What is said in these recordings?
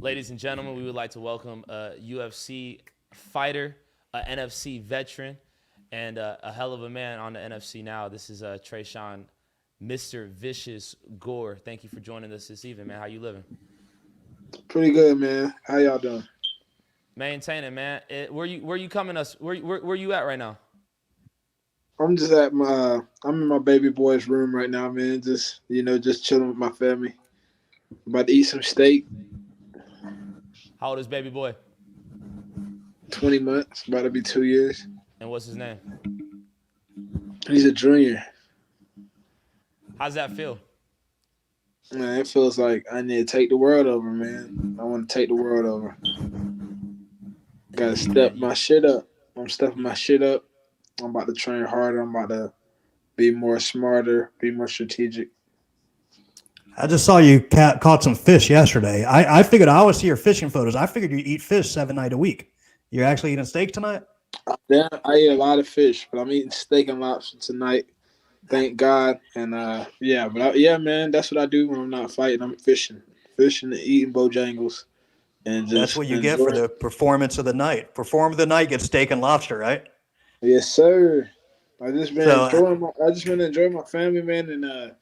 Ladies and gentlemen, we would like to welcome a UFC fighter, an NFC veteran, and a hell of a man on the NFC Now. This is Tresean, Mr. Vicious Gore. Thank you for joining us this evening, man. How you living? Pretty good, man. How y'all doing? Maintaining, man. Where you coming us? Where you at right now? I'm just I'm in my baby boy's room right now, man. Just chilling with my family. About to eat some steak. How old is baby boy? 20 months, about to be 2 years. And what's his name? He's a junior. How's that feel? Man, it feels like I need to take the world over, man. I want to take the world over. Gotta step my shit up. I'm stepping my shit up. I'm about to train harder. I'm about to be more smarter, be more strategic. I just saw you caught some fish yesterday. I figured I always see your fishing photos. I figured you eat fish 7 nights a week. You're actually eating steak tonight? Yeah, I eat a lot of fish, but I'm eating steak and lobster tonight. Thank God. And man, that's what I do when I'm not fighting. I'm fishing and eating Bojangles, and That's just what you get for enjoy. the performance of the night. Perform of the night gets steak and lobster, right? Yes, sir. So I just been enjoying my family, man, and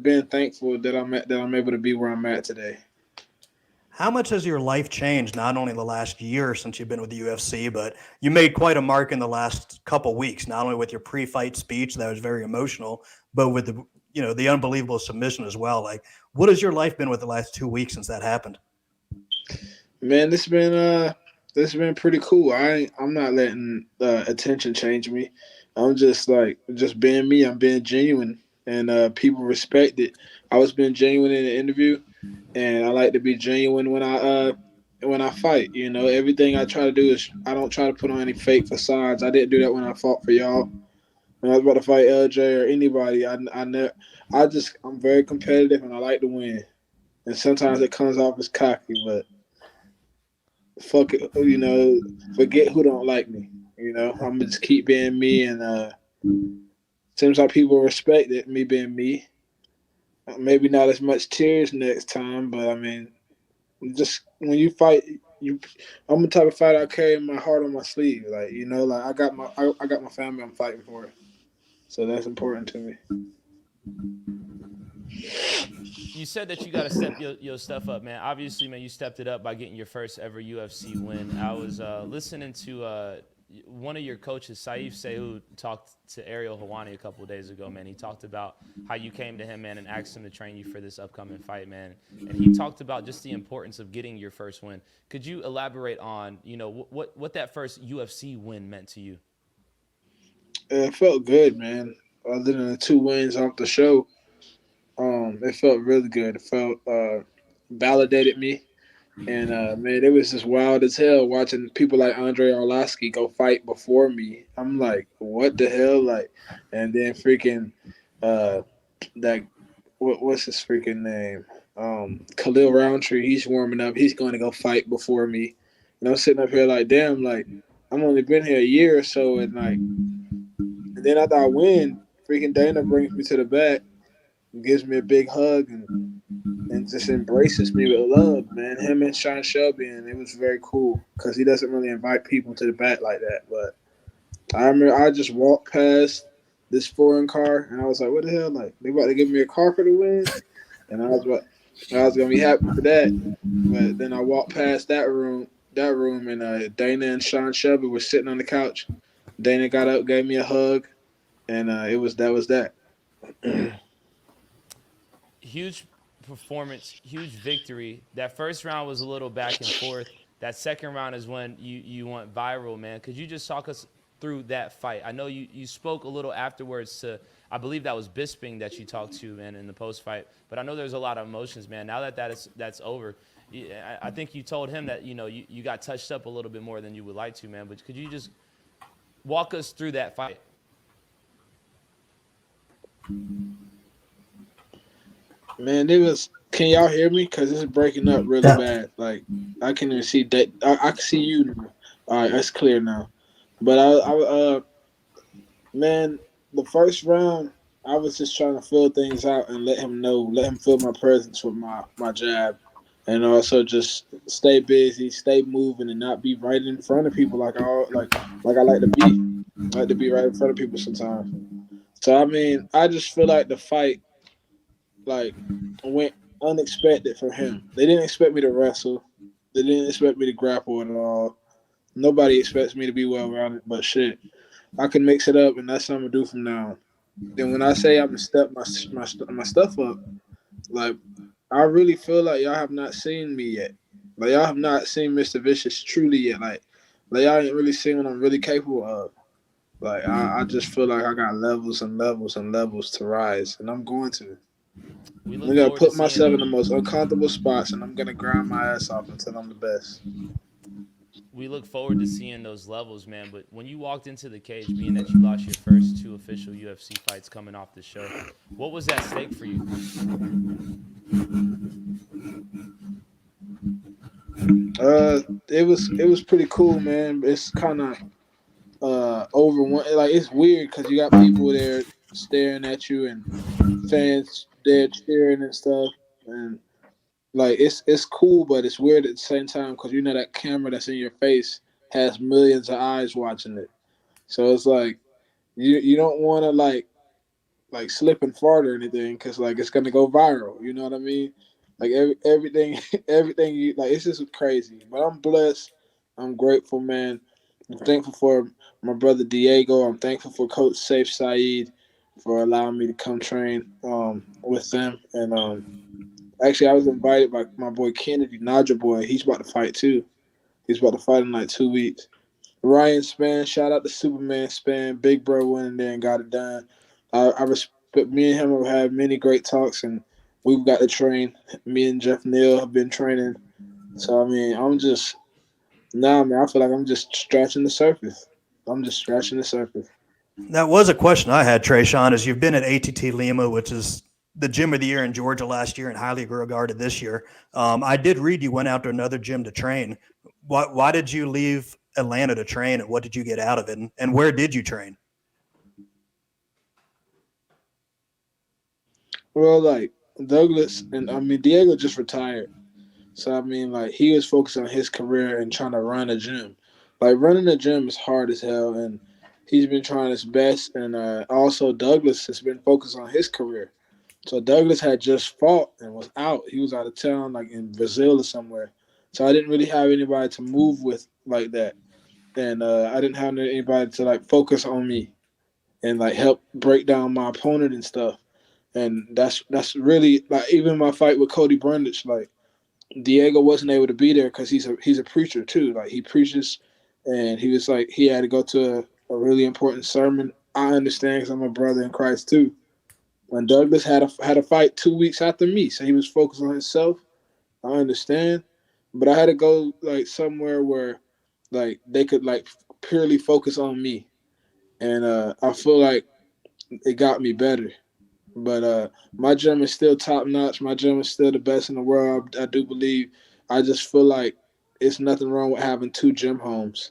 being thankful that I'm able to be where I'm at today. how much has your life changed, not only the last year since you've been with the UFC, but you made quite a mark in the last couple weeks, not only with your pre-fight speech that was very emotional, but with the unbelievable submission as well. Like, what has your life been with the last 2 weeks since that happened? Man, this has been pretty cool. I'm not letting attention change me. I'm just being me. I'm being genuine, and people respect it. I was being genuine in the interview, and I like to be genuine when I fight. You know, everything I try to do is I don't try to put on any fake facades. I didn't do that when I fought for y'all. When I was about to fight LJ or anybody, I'm very competitive and I like to win. And sometimes it comes off as cocky, but fuck it, forget who don't like me. I'm gonna just keep being me, and seems like people respect it, me being me. Maybe not as much tears next time, but I mean, just when you fight, I'm the type of fighter I carry my heart on my sleeve. I got my family I'm fighting for, so that's important to me. You said that you got to step your stuff up, man. Obviously, man, you stepped it up by getting your first ever UFC win. I was listening to one of your coaches, Saif Sehoud, talked to Ariel Hawani a couple of days ago, man. He talked about how you came to him, man, and asked him to train you for this upcoming fight, man. And he talked about just the importance of getting your first win. Could you elaborate on, what that first UFC win meant to you? It felt good, man. Other than the 2 wins off the show, it felt really good. It felt validated me. And man, it was just wild as hell watching people like Andre Arlovski go fight before me. I'm like, what the hell? Like, and then freaking that what's his freaking name? Khalil Roundtree. He's warming up. He's going to go fight before me. And I'm sitting up here like, damn, like I'm only been here a year or so, and then after I win, freaking Dana brings me to the back, gives me a big hug, and just embraces me with love, man. Him and Sean Shelby, and it was very cool because he doesn't really invite people to the back like that. But I remember I just walked past this foreign car, and I was like, "What the hell? Like they about to give me a car for the win?" And I was gonna be happy for that. But then I walked past that room, and Dana and Sean Shelby were sitting on the couch. Dana got up, gave me a hug, and that was that. Huge performance, huge victory. That first round was a little back and forth. That second round is when you went viral, man. Could you just talk us through that fight? I know you spoke a little afterwards to, I believe that was Bisping that you talked to, man, in the post-fight. But I know there's a lot of emotions, man. Now that's over, I think you told him that, you got touched up a little bit more than you would like to, man. But could you just walk us through that fight? Man, it was. Can y'all hear me? Cause it's breaking up really Yeah. bad. Like I can even see that. I can see you now. All right, that's clear now. But man, the first round, I was just trying to feel things out and let him know, let him feel my presence with my jab. and also just stay busy, stay moving, and not be right in front of people like I like to be. I like to be right in front of people sometimes. So I mean, I just feel like the fight like went unexpected for him. They didn't expect me to wrestle. They didn't expect me to grapple at all. Nobody expects me to be well rounded, but shit, I can mix it up, and that's what I'm gonna do from now on. And when I say I'm gonna step my stuff up, like I really feel like y'all have not seen me yet. Like y'all have not seen Mr. Vicious truly yet. Like y'all ain't really seen what I'm really capable of. Like I just feel like I got levels and levels and levels to rise, and I'm going to. We I'm look gonna forward to put seeing myself in the that. most uncomfortable spots, and I'm gonna grind my ass off until I'm the best. We look forward to seeing those levels, man. But when you walked into the cage, being that you lost your first two official UFC fights coming off the show, what was at stake for you? It was pretty cool, man. It's kind of over one. Like it's weird because you got people there staring at you and fans there cheering and stuff, and like it's cool, but it's weird at the same time because you know that camera that's in your face has millions of eyes watching it. So it's like you don't want to like slip and fart or anything because like it's gonna go viral. You know what I mean? Like everything, everything you like. It's just crazy. But I'm blessed. I'm grateful, man. I'm thankful for my brother Diego. I'm thankful for Coach Saif Saeed for allowing me to come train with them. And actually, I was invited by my boy Kennedy Naja boy. He's about to fight too. He's about to fight in like 2 weeks. Ryan Span, shout out to Superman Span. Big bro went in there and got it done. I respect me and him have had many great talks, and we've got to train. Me and Jeff Neal have been training. So I mean, I'm just man. I feel like I'm just scratching the surface. I'm just scratching the surface. That was a question I had, Tresean, is you've been at ATT Lima, which is the gym of the year in Georgia last year and highly regarded this year. I did read you went out to another gym to train. Why did you leave Atlanta to train, and what did you get out of it, and where did you train? Well, like Douglas and I mean Diego just retired. So I mean, like he was focused on his career and trying to run a gym. Like running a gym is hard as hell, and he's been trying his best. And also Douglas has been focused on his career. So Douglas had just fought and was out. He was out of town, like in Brazil or somewhere. So I didn't really have anybody to move with like that, and I didn't have anybody to like focus on me and like help break down my opponent and stuff. And that's really like even my fight with Cody Brundage, like Diego wasn't able to be there because he's a preacher too. Like he preaches, and he was like he had to go to a really important sermon. I understand because I'm a brother in Christ too. When Douglas had a fight 2 weeks after me, so he was focused on himself. I understand, but I had to go like somewhere where like they could like purely focus on me, and I feel like it got me better. But my gym is still top notch. My gym is still the best in the world. I do believe. I just feel like it's nothing wrong with having two gym homes,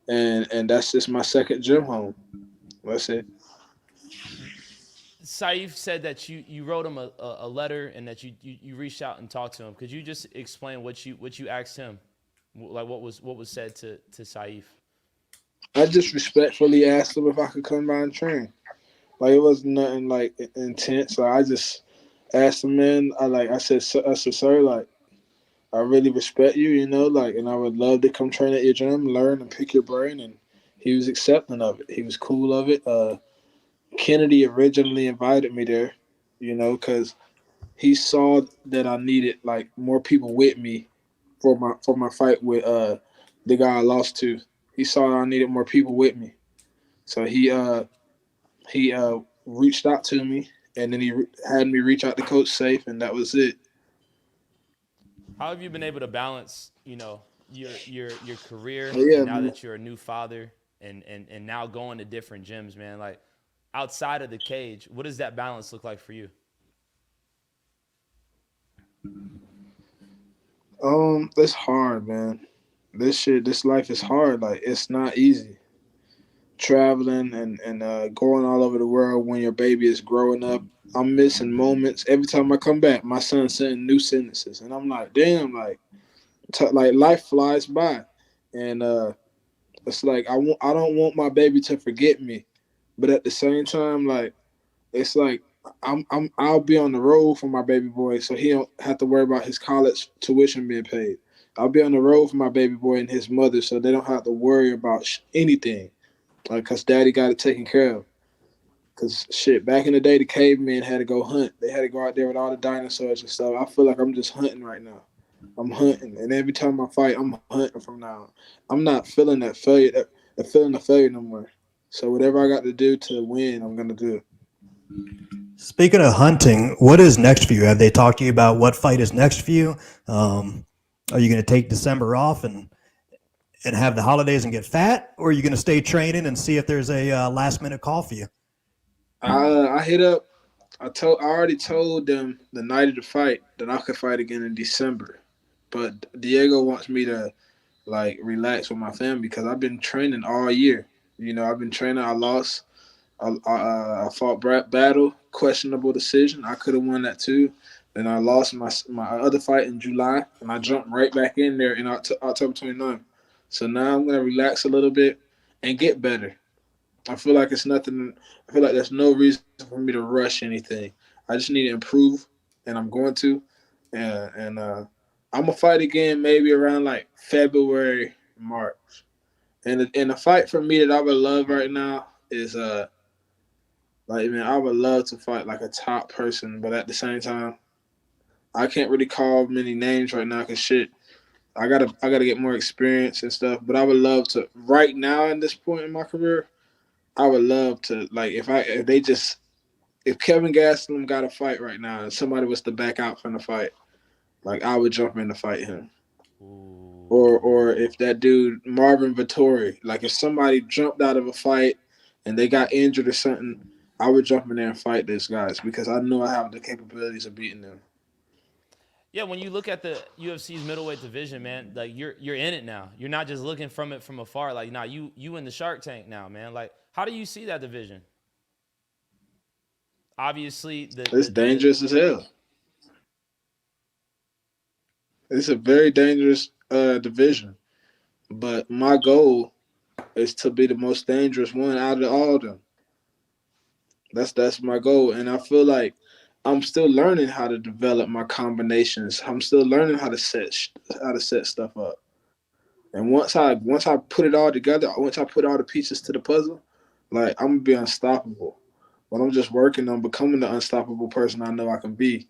and that's just my second gym home. That's it. Saif said that you wrote him a letter and that you reached out and talked to him. Could you just explain what you asked him? Like what was said to Saif? I just respectfully asked him if I could come by and train. Like it wasn't nothing like intense. Like I just asked him, man. I said, sir, like I really respect you, like, and I would love to come train at your gym, learn and pick your brain. And he was accepting of it. He was cool of it. Kennedy originally invited me there, because he saw that I needed like more people with me for my fight with the guy I lost to. He saw I needed more people with me, so he reached out to me, and then had me reach out to Coach Safe, and that was it. How have you been able to balance, your career, But yeah, and now man. that you're a new father and now going to different gyms, man? Like outside of the cage, what does that balance look like for you? It's hard, man. This life is hard. Like it's not easy. traveling and going all over the world when your baby is growing up. I'm missing moments. Every time I come back, my son's saying new sentences, and I'm like, damn, like life flies by, and it's like I don't want my baby to forget me, but at the same time, like it's like I'll be on the road for my baby boy, so he don't have to worry about his college tuition being paid. I'll be on the road for my baby boy and his mother, so they don't have to worry about anything, like cause daddy got it taken care of. Cause shit, back in the day, the cavemen had to go hunt. They had to go out there with all the dinosaurs and stuff. I feel like I'm just hunting right now. I'm hunting, and every time I fight, I'm hunting from now on. I'm not feeling that failure, that feeling of failure no more. So whatever I got to do to win, I'm gonna do it. Speaking of hunting, what is next for you? Have they talked to you about what fight is next for you? Are you going to take December off and have the holidays and get fat, or are you going to stay training and see if there's a last minute call for you? I hit up. I already told them the night of the fight that I could fight again in December, but Diego wants me to like relax with my family because I've been training all year. You know, I've been training. I lost. I fought battle, questionable decision. I could have won that too. Then I lost my other fight in July, and I jumped right back in there in October 29th. So now I'm gonna relax a little bit and get better. I feel like it's nothing. I feel like there's no reason for me to rush anything. I just need to improve, and I'm going to. And I'm gonna fight again maybe around like February, March. And the fight for me that I would love right now is like man, I would love to fight like a top person, but at the same time, I can't really call many names right now because shit. I gotta get more experience and stuff. But I would love to right now in this point in my career. I would love to like if Kevin Gastelum got a fight right now and somebody was to back out from the fight, like I would jump in to fight him. Or if that dude Marvin Vettori, like if somebody jumped out of a fight and they got injured or something, I would jump in there and fight these guys because I know I have the capabilities of beating them. Yeah, when you look at the UFC's middleweight division, man, like you're in it now. You're not just looking from it from afar. Like, nah, you in the Shark Tank now, man. Like, how do you see that division? Obviously, It's dangerous as hell. It's a very dangerous division. But my goal is to be the most dangerous one out of all of them. That's my goal, and I feel like I'm still learning how to develop my combinations. I'm still learning how to set stuff up. And once I put it all together, once I put all the pieces to the puzzle, like I'm gonna be unstoppable. But I'm just working on becoming the unstoppable person I know I can be.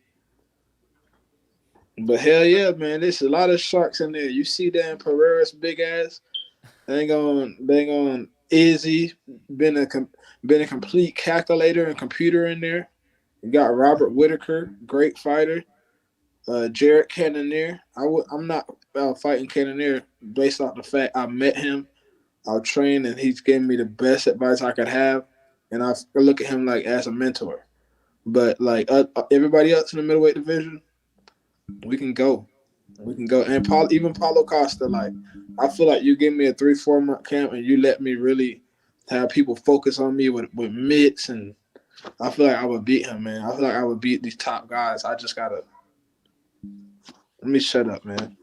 But hell yeah, man, there's a lot of sharks in there. You see Dan Pereira's big ass. They ain't going Izzy been a been a complete calculator and computer in there. You got Robert Whitaker, great fighter. Jared Cannonier. I'm not fighting Cannonier based off the fact I met him. I'll train and he's giving me the best advice I could have, and I look at him like as a mentor. But like everybody else in the middleweight division, we can go. We can go. And even Paulo Costa, like, I feel like you give me a 3-4 month camp and you let me really have people focus on me with mitts, and I feel like I would beat him, man. I feel like I would beat these top guys. I just gotta let me shut up, man.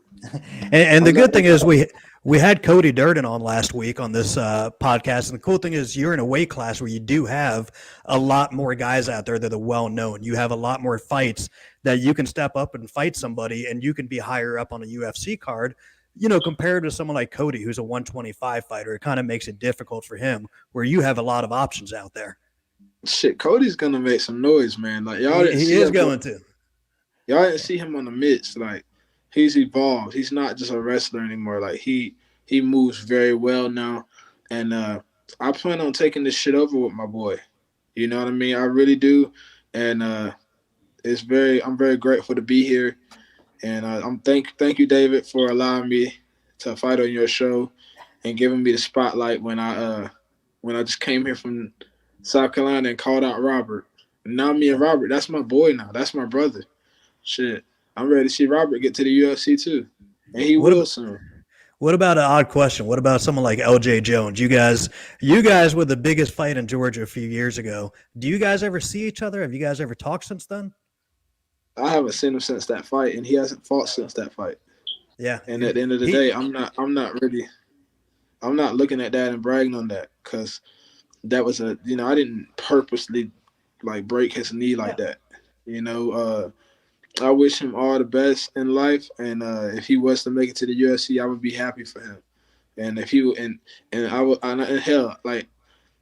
And the good thing is we had Cody Durden on last week on this podcast, and the cool thing is you're in a weight class where you do have a lot more guys out there that are well known. You have a lot more fights that you can step up and fight somebody, and you can be higher up on a UFC card. You know, compared to someone like Cody, who's a 125 fighter, it kind of makes it difficult for him, where you have a lot of options out there. Shit, Cody's gonna make some noise, man. Like He is going to. Y'all didn't see him on the mitts. Like he's evolved. He's not just a wrestler anymore. Like he moves very well now, and I plan on taking this shit over with my boy. You know what I mean? I really do, and I'm very grateful to be here, and thank you, David, for allowing me to fight on your show and giving me the spotlight when I just came here from South Carolina and called out Robert. And now me and Robert, that's my boy now. That's my brother. Shit, I'm ready to see Robert get to the UFC too, and he will soon. What about an odd question? What about someone like LJ Jones? You guys were the biggest fight in Georgia a few years ago. Do you guys ever see each other? Have you guys ever talked since then? I haven't seen him since that fight, and he hasn't fought since that fight. Yeah. And at the end of the day, I'm not looking at that and bragging on that because that was I didn't purposely like break his knee like that. I wish him all the best in life, and if he was to make it to the UFC, I would be happy for him. And if he and I would, and hell, like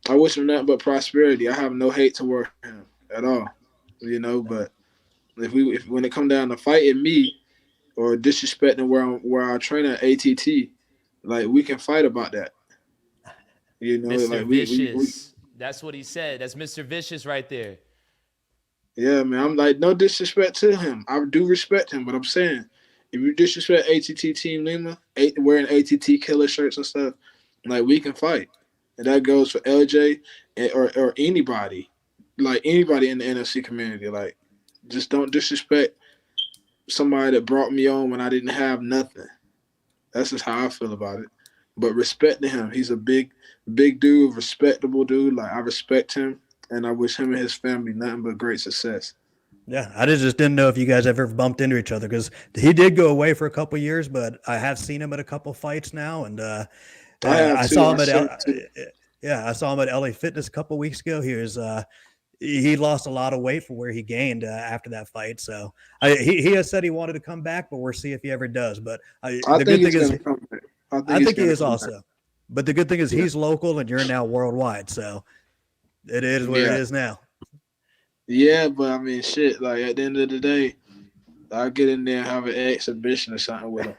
I wish him nothing but prosperity. I have no hate toward him at all, But if when it come down to fighting me or disrespecting where I train at ATT, like we can fight about that. Mr. Like Vicious. That's what he said. That's Mr. Vicious right there. Yeah, man. I'm like, no disrespect to him. I do respect him, but I'm saying, if you disrespect ATT Team Lima, wearing ATT killer shirts and stuff, like we can fight, and that goes for LJ or anybody, like anybody in the NFC community. Like, just don't disrespect somebody that brought me on when I didn't have nothing. That's just how I feel about it. But respecting him, he's a big dude, respectable dude. Like I respect him. And I wish him and his family nothing but great success. Yeah, I just didn't know if you guys ever bumped into each other because he did go away for a couple years, but I have seen him at a couple fights now, and I saw him I saw him at LA Fitness a couple weeks ago. He lost a lot of weight for where he gained after that fight. So he has said he wanted to come back, but we'll see if he ever does. But I think he is also. But the good thing is he's local, and you're now worldwide. So. It is what it is now. Yeah, but I mean, shit. Like at the end of the day, I'll get in there and have an exhibition or something with him.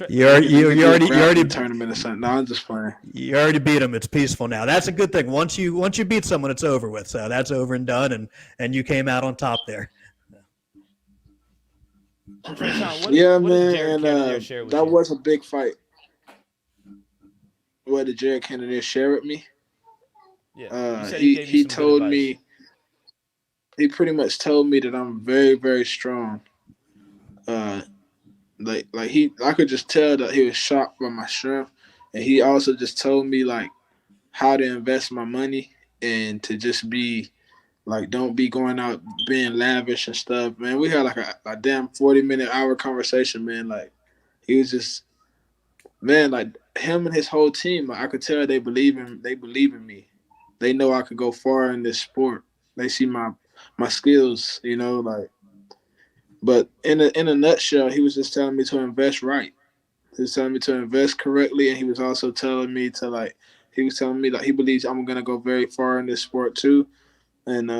You already tournament or something. No, I'm just playing. You already beat him. It's peaceful now. That's a good thing. Once you beat someone, it's over with. So that's over and done, and you came out on top there. Tresean, man, and that was a big fight. What did Jared Cannonier share with me? Yeah, he told me, he pretty much told me that I'm very, very strong. I could just tell that he was shocked by my strength, and he also just told me like how to invest my money and to just be like, don't be going out being lavish and stuff. Man, we had like a damn 40-minute hour conversation, man. Like he was just, man, like him and his whole team. Like, I could tell they believe in me. They know I could go far in this sport. They see my skills, like. But in a nutshell, he was just telling me to invest right. He was telling me to invest correctly, and he was also telling me to he was telling me that he believes I'm gonna go very far in this sport too, and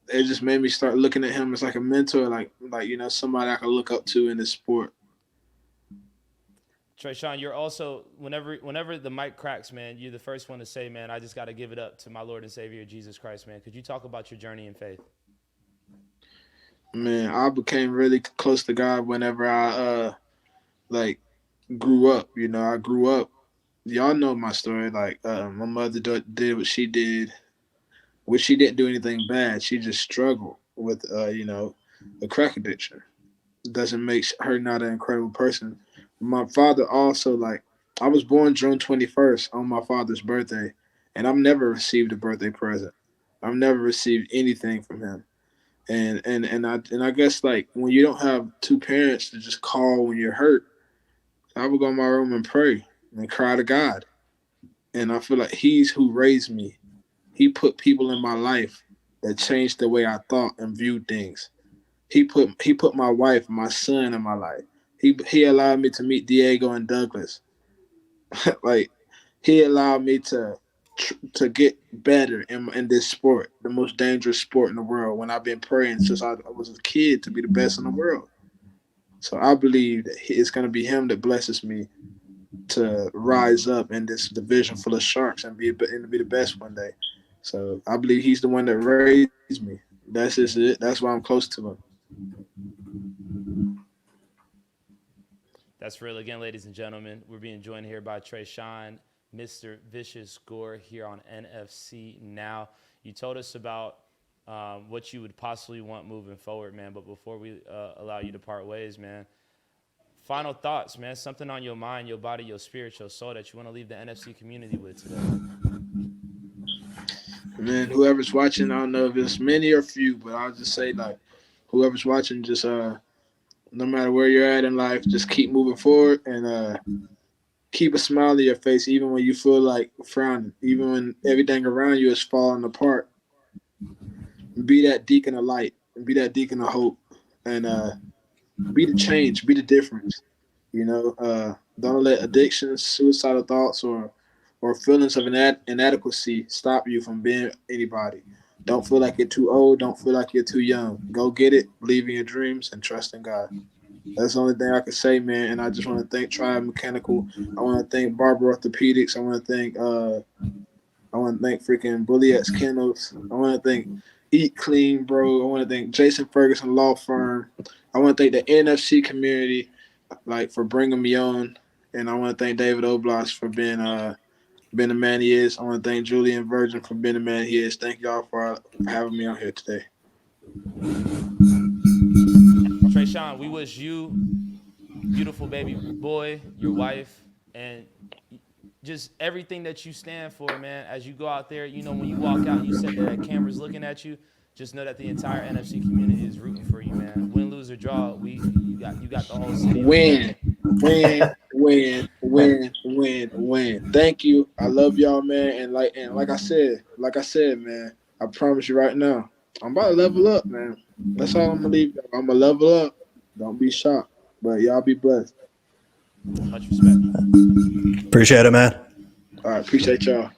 it just made me start looking at him as like a mentor, like somebody I could look up to in this sport. Tresean, you're also whenever the mic cracks, man, you're the first one to say, man, I just got to give it up to my Lord and Savior Jesus Christ, man. Could you talk about your journey in faith? Man, I became really close to God whenever I grew up. I grew up. Y'all know my story. Like my mother did what she did, which she didn't do anything bad. She just struggled with a crack addiction. It doesn't make her not an incredible person. My father also, I was born June 21st on my father's birthday, and I've never received a birthday present. I've never received anything from him. And I guess when you don't have two parents to just call when you're hurt, I would go in my room and pray and cry to God. And I feel like he's who raised me. He put people in my life that changed the way I thought and viewed things. He put my wife, my son in my life. He allowed me to meet Diego and Douglas. He allowed me to get better in this sport, the most dangerous sport in the world, when I've been praying since I was a kid to be the best in the world. So I believe that it's going to be him that blesses me to rise up in this division full of sharks and be the best one day. So I believe he's the one that raised me. That's just it. That's why I'm close to him. That's real. Again, ladies and gentlemen, we're being joined here by Tresean, Mr. Vicious Gore, here on NFC Now. You told us about what you would possibly want moving forward, man. But before we allow you to part ways, man, final thoughts, man. Something on your mind, your body, your spirit, your soul that you want to leave the NFC community with today. Man, whoever's watching, I don't know if it's many or few, but I'll just say, like, whoever's watching, just no matter where you're at in life, just keep moving forward and keep a smile on your face, even when you feel like frowning, even when everything around you is falling apart. Be that beacon of light, and be that beacon of hope, and be the change, be the difference. You know, don't let addictions, suicidal thoughts, or feelings of inadequacy stop you from being anybody. Don't feel like you're too old. Don't feel like you're too young. Go get it. Believe in your dreams and trust in God. That's the only thing I can say, man. And I just want to thank Tribe Mechanical. I want to thank Barber Orthopedics. I want to thank freaking Bully X Kennels. I want to thank Eat Clean, bro. I want to thank Jason Ferguson Law Firm. I want to thank the NFC community, like, for bringing me on, and I want to thank David Oblas for being the man he is. I want to thank Julien Virgin for being the man he is. Thank y'all for having me on here today. Tresean, we wish you, beautiful baby boy, your wife, and just everything that you stand for, man. As you go out there, you know, when you walk out and you said that camera's looking at you, just know that the entire NFC community is rooting for you, man. Win, lose, or draw, you got the whole city. Win. Thank you. I love y'all, man. And like I said, man, I promise you right now, I'm about to level up, man. That's all I'm gonna leave y'all. I'm gonna level up. Don't be shocked. But y'all be blessed. Much respect. Appreciate it, man. All right, appreciate y'all.